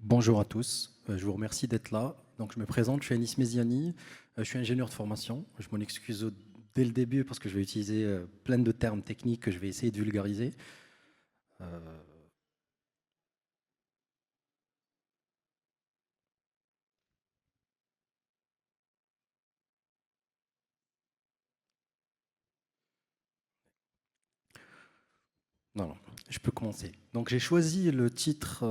Bonjour à tous, je vous remercie d'être là. Donc, je me présente, je suis Anis Méziani, je suis ingénieur de formation. Je m'en excuse dès le début parce que je vais utiliser plein de termes techniques que je vais essayer de vulgariser. Euh, non, non, je peux commencer. Donc, j'ai choisi le titre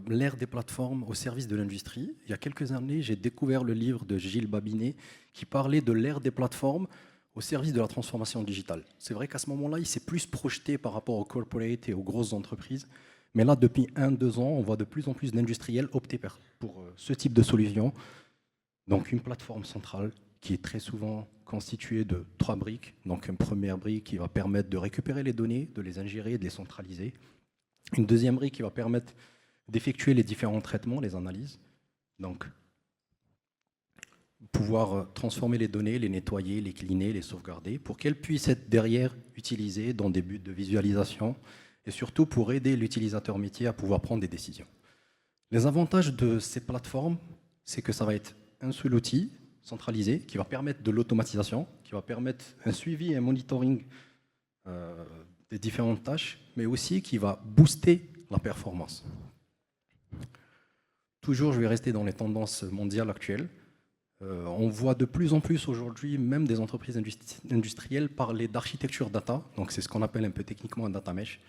L'ère des plateformes au service de l'industrie. Il y a quelques années, j'ai découvert le livre de Gilles Babinet qui parlait de l'ère des plateformes au service de la transformation digitale. C'est vrai qu'à ce moment-là, il s'est plus projeté par rapport aux corporate et aux grosses entreprises. Mais là, depuis 1-2 ans, on voit de plus en plus d'industriels opter pour ce type de solution. Donc, une plateforme centrale qui est très souvent constituée de 3 briques. Donc, une première brique qui va permettre de récupérer les données, de les ingérer, de les centraliser. Une deuxième brique qui va permettre d'effectuer les différents traitements, les analyses. Donc, pouvoir transformer les données, les nettoyer, les cleaner, les sauvegarder, pour qu'elles puissent être derrière utilisées dans des buts de visualisation et surtout pour aider l'utilisateur métier à pouvoir prendre des décisions. Les avantages de ces plateformes, c'est que ça va être un seul outil centralisé qui va permettre de l'automatisation, qui va permettre un suivi et un monitoring des différentes tâches, mais aussi qui va booster la performance. Toujours, je vais rester dans les tendances mondiales actuelles. On voit de plus en plus aujourd'hui, même des entreprises industrielles, parler d'architecture data. Donc, c'est ce qu'on appelle un peu techniquement un data mesh.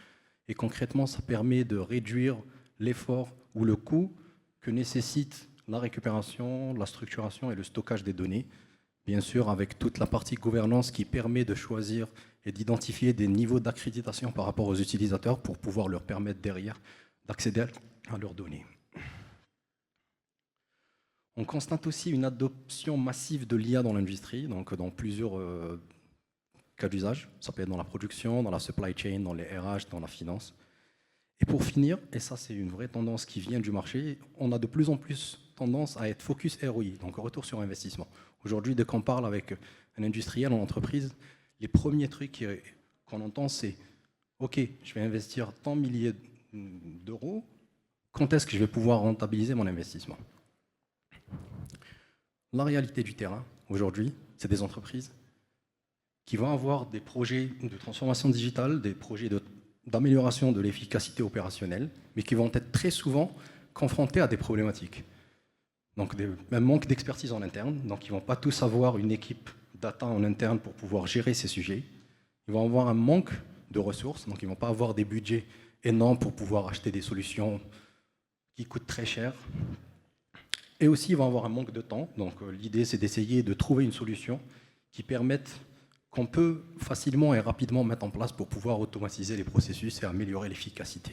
Et concrètement, ça permet de réduire l'effort ou le coût que nécessite la récupération, la structuration et le stockage des données. Bien sûr, avec toute la partie gouvernance qui permet de choisir et d'identifier des niveaux d'accréditation par rapport aux utilisateurs pour pouvoir leur permettre derrière d'accéder à leurs données. On constate aussi une adoption massive de l'IA dans l'industrie, donc dans plusieurs cas d'usage. Ça peut être dans la production, dans la supply chain, dans les RH, dans la finance. Et pour finir, et ça c'est une vraie tendance qui vient du marché, on a de plus en plus tendance à être focus ROI, donc retour sur investissement. Aujourd'hui, dès qu'on parle avec un industriel en entreprise, les premiers trucs qu'on entend, c'est « Ok, je vais investir tant milliers d'euros, quand est-ce que je vais pouvoir rentabiliser mon investissement ?» La réalité du terrain, aujourd'hui, c'est des entreprises qui vont avoir des projets de transformation digitale, des projets d'amélioration de l'efficacité opérationnelle, mais qui vont être très souvent confrontés à des problématiques. Donc un manque d'expertise en interne, donc ils ne vont pas tous avoir une équipe data en interne pour pouvoir gérer ces sujets. Ils vont avoir un manque de ressources, donc ils ne vont pas avoir des budgets énormes pour pouvoir acheter des solutions qui coûtent très cher. Et aussi, ils vont avoir un manque de temps. Donc l'idée, c'est d'essayer de trouver une solution qui permette qu'on peut facilement et rapidement mettre en place pour pouvoir automatiser les processus et améliorer l'efficacité.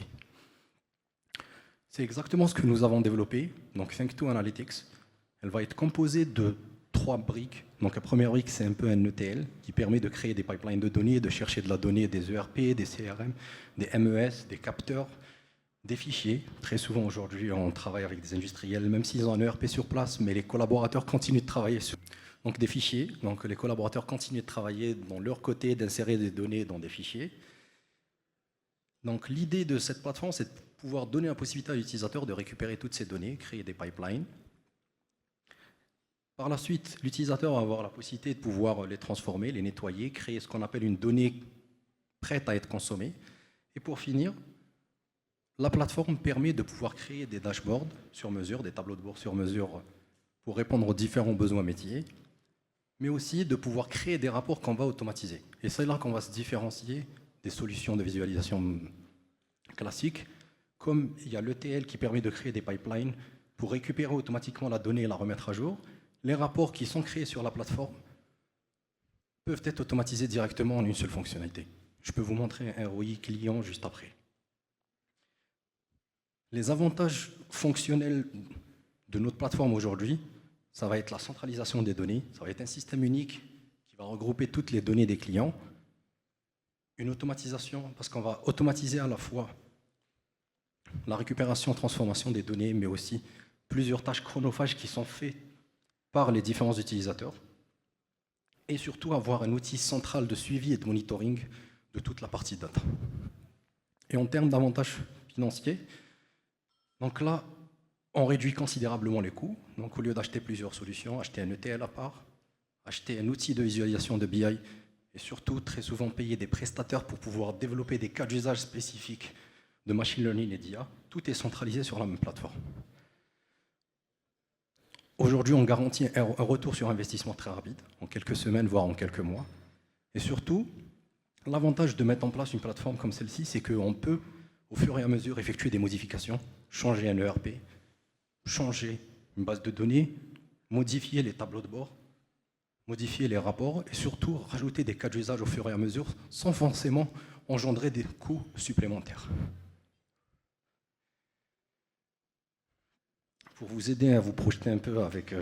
C'est exactement ce que nous avons développé. Donc Think2 Analytics, elle va être composée de 3 briques. Donc la première brique, c'est un peu un ETL qui permet de créer des pipelines de données, de chercher de la donnée des ERP, des CRM, des MES, des capteurs, des fichiers. Très souvent aujourd'hui, on travaille avec des industriels, même s'ils ont un ERP sur place, mais les collaborateurs continuent de travailler sur. Donc des fichiers, donc les collaborateurs continuent de travailler dans leur côté, d'insérer des données dans des fichiers. Donc l'idée de cette plateforme, c'est de pouvoir donner la possibilité à l'utilisateur de récupérer toutes ces données, créer des pipelines. Par la suite, l'utilisateur va avoir la possibilité de pouvoir les transformer, les nettoyer, créer ce qu'on appelle une donnée prête à être consommée. Et pour finir, la plateforme permet de pouvoir créer des dashboards sur mesure, des tableaux de bord sur mesure pour répondre aux différents besoins métiers, mais aussi de pouvoir créer des rapports qu'on va automatiser. Et c'est là qu'on va se différencier des solutions de visualisation classiques, comme il y a l'ETL qui permet de créer des pipelines pour récupérer automatiquement la donnée et la remettre à jour. Les rapports qui sont créés sur la plateforme peuvent être automatisés directement en une seule fonctionnalité. Je peux vous montrer un ROI client juste après. Les avantages fonctionnels de notre plateforme aujourd'hui, ça va être la centralisation des données, ça va être un système unique qui va regrouper toutes les données des clients, une automatisation, parce qu'on va automatiser à la fois la récupération, transformation des données, mais aussi plusieurs tâches chronophages qui sont faites par les différents utilisateurs, et surtout avoir un outil central de suivi et de monitoring de toute la partie data. Et en termes d'avantages financiers, donc là, On réduit considérablement les coûts. Donc, au lieu d'acheter plusieurs solutions, acheter un ETL à part, acheter un outil de visualisation de BI et surtout, très souvent, payer des prestataires pour pouvoir développer des cas d'usage spécifiques de machine learning et d'IA, tout est centralisé sur la même plateforme. Aujourd'hui, on garantit un retour sur investissement très rapide, en quelques semaines, voire en quelques mois. Et surtout, l'avantage de mettre en place une plateforme comme celle-ci, c'est qu'on peut, au fur et à mesure, effectuer des modifications, changer un ERP, changer une base de données, modifier les tableaux de bord, modifier les rapports et surtout rajouter des cas d'usage au fur et à mesure sans forcément engendrer des coûts supplémentaires. Pour vous aider à vous projeter un peu avec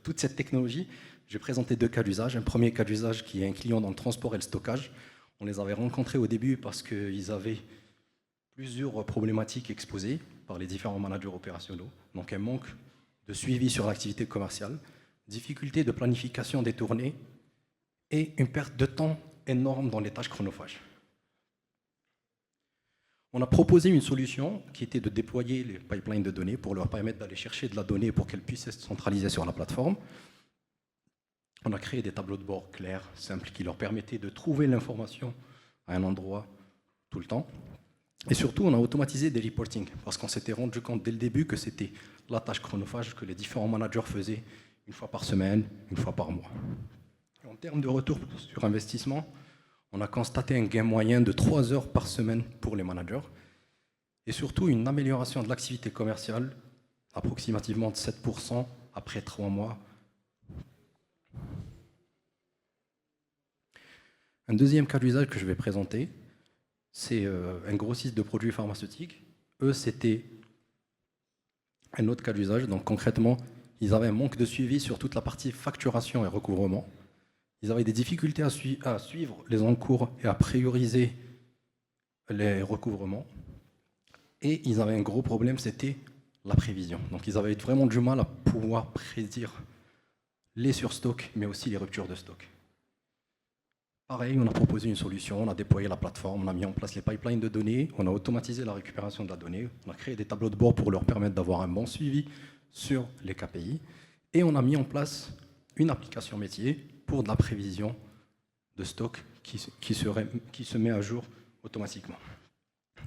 toute cette technologie, j'ai présenté 2 cas d'usage. Un premier cas d'usage qui est un client dans le transport et le stockage. On les avait rencontrés au début parce qu'ils avaient plusieurs problématiques exposées par les différents managers opérationnels. Donc un manque de suivi sur l'activité commerciale, difficulté de planification des tournées et une perte de temps énorme dans les tâches chronophages. On a proposé une solution qui était de déployer les pipelines de données pour leur permettre d'aller chercher de la donnée pour qu'elle puisse être centralisée sur la plateforme. On a créé des tableaux de bord clairs, simples, qui leur permettaient de trouver l'information à un endroit tout le temps. Et surtout, on a automatisé des reporting, parce qu'on s'était rendu compte dès le début que c'était la tâche chronophage que les différents managers faisaient une fois par semaine, une fois par mois. Et en termes de retour sur investissement, on a constaté un gain moyen de 3 heures par semaine pour les managers, et surtout une amélioration de l'activité commerciale, approximativement de 7% après 3 mois. Un deuxième cas d'usage que je vais présenter, c'est un grossiste de produits pharmaceutiques. Eux, c'était un autre cas d'usage. Donc concrètement, ils avaient un manque de suivi sur toute la partie facturation et recouvrement. Ils avaient des difficultés à suivre les encours et à prioriser les recouvrements. Et ils avaient un gros problème, c'était la prévision. Donc ils avaient vraiment du mal à pouvoir prédire les surstocks, mais aussi les ruptures de stock. Pareil, on a proposé une solution, on a déployé la plateforme, on a mis en place les pipelines de données, on a automatisé la récupération de la donnée, on a créé des tableaux de bord pour leur permettre d'avoir un bon suivi sur les KPI, et on a mis en place une application métier pour de la prévision de stock qui se met à jour automatiquement.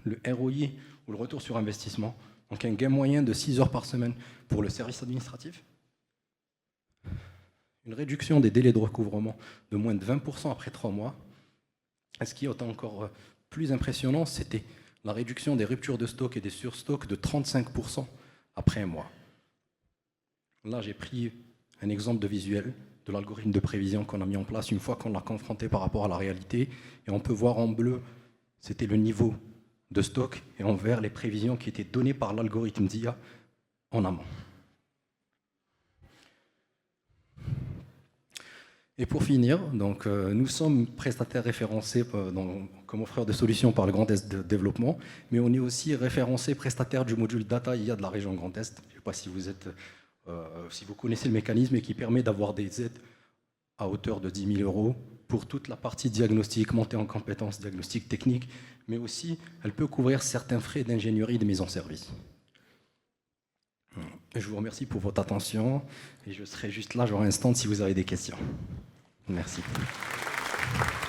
Le ROI, ou le retour sur investissement, donc un gain moyen de 6 heures par semaine pour le service administratif, une réduction des délais de recouvrement de moins de 20% après 3 mois. Et ce qui est encore plus impressionnant, c'était la réduction des ruptures de stock et des surstocks de 35% après 1 mois. Là, j'ai pris un exemple de visuel de l'algorithme de prévision qu'on a mis en place une fois qu'on l'a confronté par rapport à la réalité. Et on peut voir en bleu, c'était le niveau de stock, et en vert, les prévisions qui étaient données par l'algorithme d'IA en amont. Et pour finir, donc, nous sommes prestataires référencés comme offreurs de solutions par le Grand Est de développement, mais on est aussi référencé prestataire du module Data IA de la région Grand Est. Je ne sais pas si vous connaissez le mécanisme, et qui permet d'avoir des aides à hauteur de 10 000 € pour toute la partie diagnostic, montée en compétences, diagnostic technique, mais aussi elle peut couvrir certains frais d'ingénierie de mise en service. Je vous remercie pour votre attention et je serai juste là, j'aurai un stand si vous avez des questions. Merci.